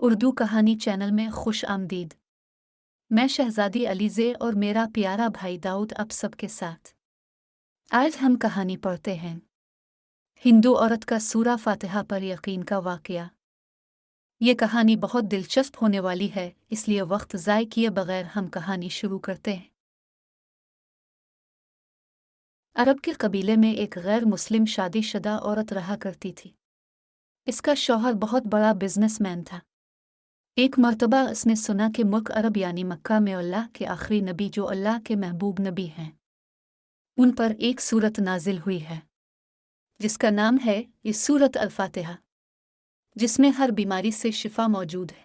اردو کہانی چینل میں خوش آمدید۔ میں شہزادی علیزے اور میرا پیارا بھائی داؤد اب سب کے ساتھ آج ہم کہانی پڑھتے ہیں ہندو عورت کا سورہ فاتحہ پر یقین کا واقعہ۔ یہ کہانی بہت دلچسپ ہونے والی ہے، اس لیے وقت ضائع کیے بغیر ہم کہانی شروع کرتے ہیں۔ عرب کے قبیلے میں ایک غیر مسلم شادی شدہ عورت رہا کرتی تھی۔ اس کا شوہر بہت بڑا بزنس مین تھا۔ ایک مرتبہ اس نے سنا کہ ملک عرب یعنی مکہ میں اللہ کے آخری نبی جو اللہ کے محبوب نبی ہیں، ان پر ایک سورت نازل ہوئی ہے جس کا نام ہے یہ سورت الفاتحہ، جس میں ہر بیماری سے شفا موجود ہے۔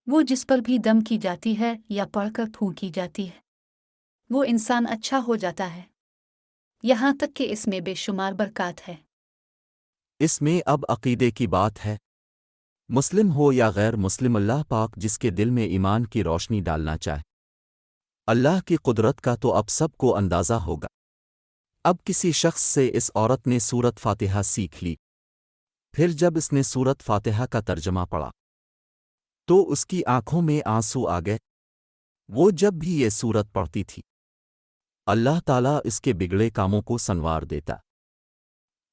وہ جس پر بھی دم کی جاتی ہے یا پڑھ کر پھونکی جاتی ہے، وہ انسان اچھا ہو جاتا ہے، یہاں تک کہ اس میں بے شمار برکات ہے۔ اس میں اب عقیدے کی بات ہے۔ مسلم ہو یا غیر مسلم، اللہ پاک جس کے دل میں ایمان کی روشنی ڈالنا چاہے، اللہ کی قدرت کا تو اب سب کو اندازہ ہوگا۔ اب کسی شخص سے اس عورت نے سورت فاتحہ سیکھ لی، پھر جب اس نے سورت فاتحہ کا ترجمہ پڑھا تو اس کی آنکھوں میں آنسو آ گئے۔ وہ جب بھی یہ سورت پڑھتی تھی، اللہ تعالیٰ اس کے بگڑے کاموں کو سنوار دیتا۔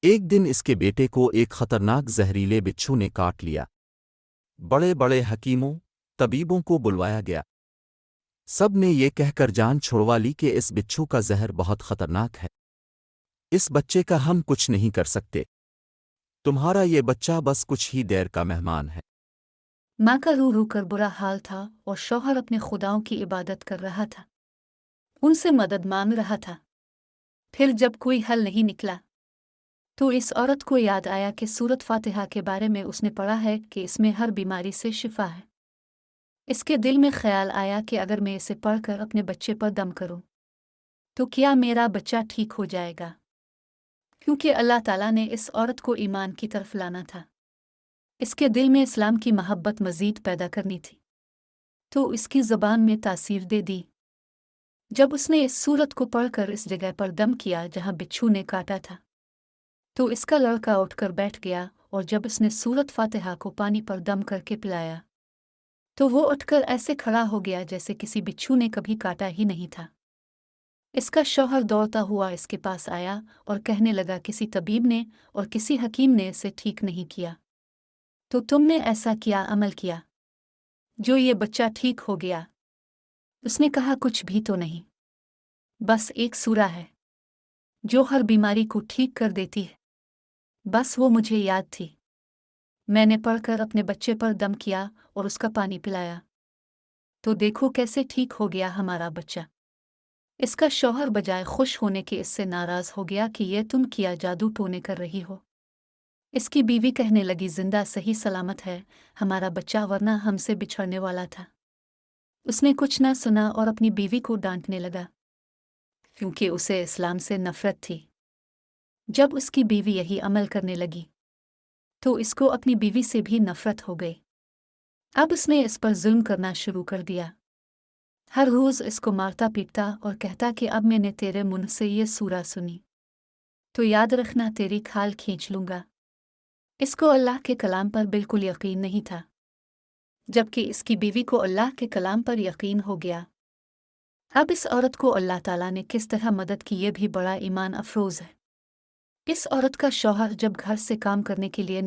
ایک دن اس کے بیٹے کو ایک خطرناک زہریلے بچھو نے کاٹ لیا۔ بڑے بڑے حکیموں، طبیبوں کو بلوایا گیا۔ سب نے یہ کہہ کر جان چھڑوا لی کہ اس بچھو کا زہر بہت خطرناک ہے، اس بچے کا ہم کچھ نہیں کر سکتے، تمہارا یہ بچہ بس کچھ ہی دیر کا مہمان ہے۔ ماں کا رو رو کر برا حال تھا اور شوہر اپنے خداؤں کی عبادت کر رہا تھا، ان سے مدد مانگ رہا تھا۔ پھر جب کوئی حل نہیں نکلا تو اس عورت کو یاد آیا کہ سورت فاتحہ کے بارے میں اس نے پڑھا ہے کہ اس میں ہر بیماری سے شفا ہے۔ اس کے دل میں خیال آیا کہ اگر میں اسے پڑھ کر اپنے بچے پر دم کروں تو کیا میرا بچہ ٹھیک ہو جائے گا، کیونکہ اللہ تعالیٰ نے اس عورت کو ایمان کی طرف لانا تھا، اس کے دل میں اسلام کی محبت مزید پیدا کرنی تھی، تو اس کی زبان میں تاثیر دے دی۔ جب اس نے اس سورت کو پڑھ کر اس جگہ پر دم کیا جہاں بچھو نے کاٹا تھا، تو اس کا لڑکا اٹھ کر بیٹھ گیا، اور جب اس نے سورت فاتحہ کو پانی پر دم کر کے پلایا تو وہ اٹھ کر ایسے کھڑا ہو گیا جیسے کسی بچھو نے کبھی کاٹا ہی نہیں تھا۔ اس کا شوہر دوڑتا ہوا اس کے پاس آیا اور کہنے لگا کسی طبیب نے اور کسی حکیم نے اسے ٹھیک نہیں کیا، تو تم نے ایسا کیا عمل کیا جو یہ بچہ ٹھیک ہو گیا؟ اس نے کہا کچھ بھی تو نہیں، بس ایک سورہ ہے جو ہر بیماری کو ٹھیک کر دیتی ہے، بس وہ مجھے یاد تھی، میں نے پڑھ کر اپنے بچے پر دم کیا اور اس کا پانی پلایا، تو دیکھو کیسے ٹھیک ہو گیا ہمارا بچہ۔ اس کا شوہر بجائے خوش ہونے کے اس سے ناراض ہو گیا کہ یہ تم کیا جادو ٹونے کر رہی ہو۔ اس کی بیوی کہنے لگی زندہ صحیح سلامت ہے ہمارا بچہ، ورنہ ہم سے بچھڑنے والا تھا۔ اس نے کچھ نہ سنا اور اپنی بیوی کو ڈانٹنے لگا کیونکہ اسے اسلام سے نفرت تھی۔ جب اس کی بیوی یہی عمل کرنے لگی تو اس کو اپنی بیوی سے بھی نفرت ہو گئی۔ اب اس نے اس پر ظلم کرنا شروع کر دیا، ہر روز اس کو مارتا پیٹتا اور کہتا کہ اب میں نے تیرے منہ سے یہ سورہ سنی تو یاد رکھنا تیری کھال کھینچ لوں گا۔ اس کو اللہ کے کلام پر بالکل یقین نہیں تھا، جبکہ اس کی بیوی کو اللہ کے کلام پر یقین ہو گیا۔ اب اس عورت کو اللہ تعالیٰ نے کس طرح مدد کی یہ بھی بڑا ایمان افروز ہے۔ اس عورت کا شوہر جب گھر سے کام کرنے کے لیے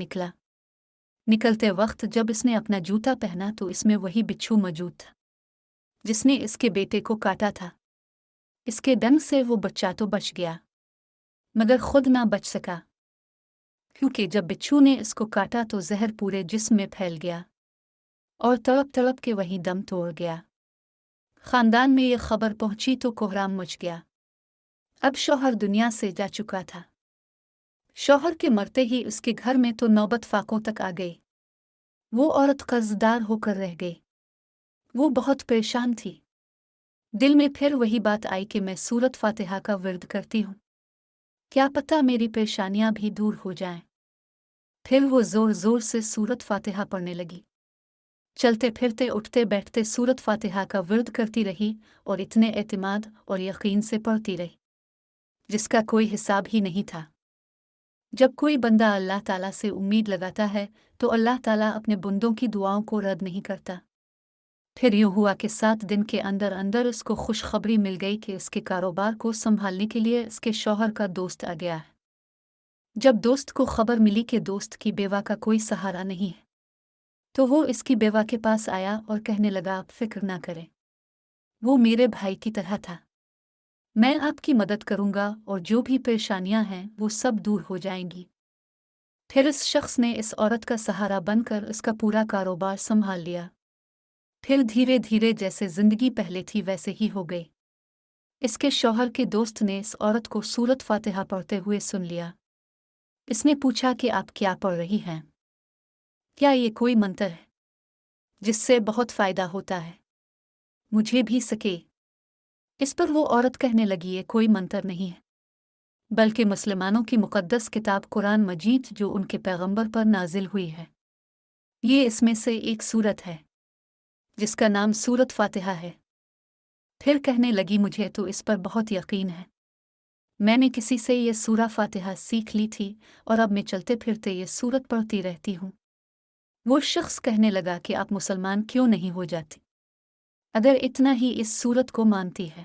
نکلتے وقت جب اس نے اپنا جوتا پہنا تو اس میں وہی بچھو موجود تھا جس نے اس کے بیٹے کو کاٹا تھا۔ اس کے ڈنگ سے وہ بچہ تو بچ گیا مگر خود نہ بچ سکا، کیونکہ جب بچھو نے اس کو کاٹا تو زہر پورے جسم میں پھیل گیا اور تڑپ تڑپ کے وہی دم توڑ گیا۔ خاندان میں یہ خبر پہنچی تو کوہرام مچ گیا۔ اب شوہر دنیا سے جا چکا تھا۔ شوہر کے مرتے ہی اس کے گھر میں تو نوبت فاقوں تک آ گئی، وہ عورت قرض دار ہو کر رہ گئی، وہ بہت پریشان تھی۔ دل میں پھر وہی بات آئی کہ میں سورت فاتحہ کا ورد کرتی ہوں، کیا پتہ میری پریشانیاں بھی دور ہو جائیں۔ پھر وہ زور زور سے سورت فاتحہ پڑھنے لگی، چلتے پھرتے اٹھتے بیٹھتے سورت فاتحہ کا ورد کرتی رہی اور اتنے اعتماد اور یقین سے پڑھتی رہی جس کا کوئی حساب ہی نہیں تھا۔ جب کوئی بندہ اللہ تعالیٰ سے امید لگاتا ہے تو اللہ تعالیٰ اپنے بندوں کی دعاؤں کو رد نہیں کرتا۔ پھر یوں ہوا کہ 7 دن کے اندر اندر اس کو خوشخبری مل گئی کہ اس کے کاروبار کو سنبھالنے کے لیے اس کے شوہر کا دوست آ گیا ہے۔ جب دوست کو خبر ملی کہ دوست کی بیوہ کا کوئی سہارا نہیں ہے، تو وہ اس کی بیوہ کے پاس آیا اور کہنے لگا، آپ فکر نہ کریں، وہ میرے بھائی کی طرح تھا، میں آپ کی مدد کروں گا اور جو بھی پریشانیاں ہیں وہ سب دور ہو جائیں گی۔ پھر اس شخص نے اس عورت کا سہارا بن کر اس کا پورا کاروبار سنبھال لیا۔ پھر دھیرے دھیرے جیسے زندگی پہلے تھی ویسے ہی ہو گئی۔ اس کے شوہر کے دوست نے اس عورت کو سورۃ فاتحہ پڑھتے ہوئے سن لیا۔ اس نے پوچھا کہ آپ کیا پڑھ رہی ہیں؟ کیا یہ کوئی منتر ہے جس سے بہت فائدہ ہوتا ہے؟ مجھے بھی سکے۔ اس پر وہ عورت کہنے لگی، یہ کوئی منتر نہیں ہے، بلکہ مسلمانوں کی مقدس کتاب قرآن مجید جو ان کے پیغمبر پر نازل ہوئی ہے، یہ اس میں سے ایک سورت ہے جس کا نام سورۃ فاتحہ ہے۔ پھر کہنے لگی، مجھے تو اس پر بہت یقین ہے، میں نے کسی سے یہ سورہ فاتحہ سیکھ لی تھی اور اب میں چلتے پھرتے یہ سورت پڑھتی رہتی ہوں۔ وہ شخص کہنے لگا کہ آپ مسلمان کیوں نہیں ہو جاتی اگر اتنا ہی اس سورت کو مانتی ہے؟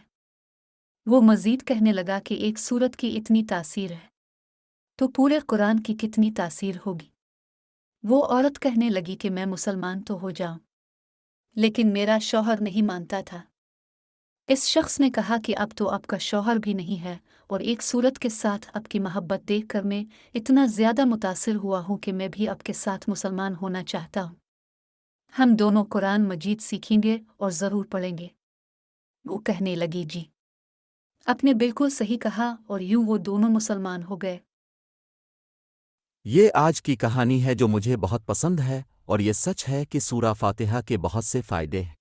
وہ مزید کہنے لگا کہ ایک سورت کی اتنی تاثیر ہے تو پورے قرآن کی کتنی تاثیر ہوگی؟ وہ عورت کہنے لگی کہ میں مسلمان تو ہو جاؤں، لیکن میرا شوہر نہیں مانتا تھا۔ اس شخص نے کہا کہ اب تو آپ کا شوہر بھی نہیں ہے، اور ایک سورت کے ساتھ آپ کی محبت دیکھ کر میں اتنا زیادہ متاثر ہوا ہوں کہ میں بھی آپ کے ساتھ مسلمان ہونا چاہتا ہوں۔ ہم دونوں قرآن مجید سیکھیں گے اور ضرور پڑھیں گے۔ وہ کہنے لگی، جی، آپ نے بالکل صحیح کہا، اور یوں وہ دونوں مسلمان ہو گئے۔ یہ آج کی کہانی ہے جو مجھے بہت پسند ہے، اور یہ سچ ہے کہ سورہ فاتحہ کے بہت سے فائدے ہیں۔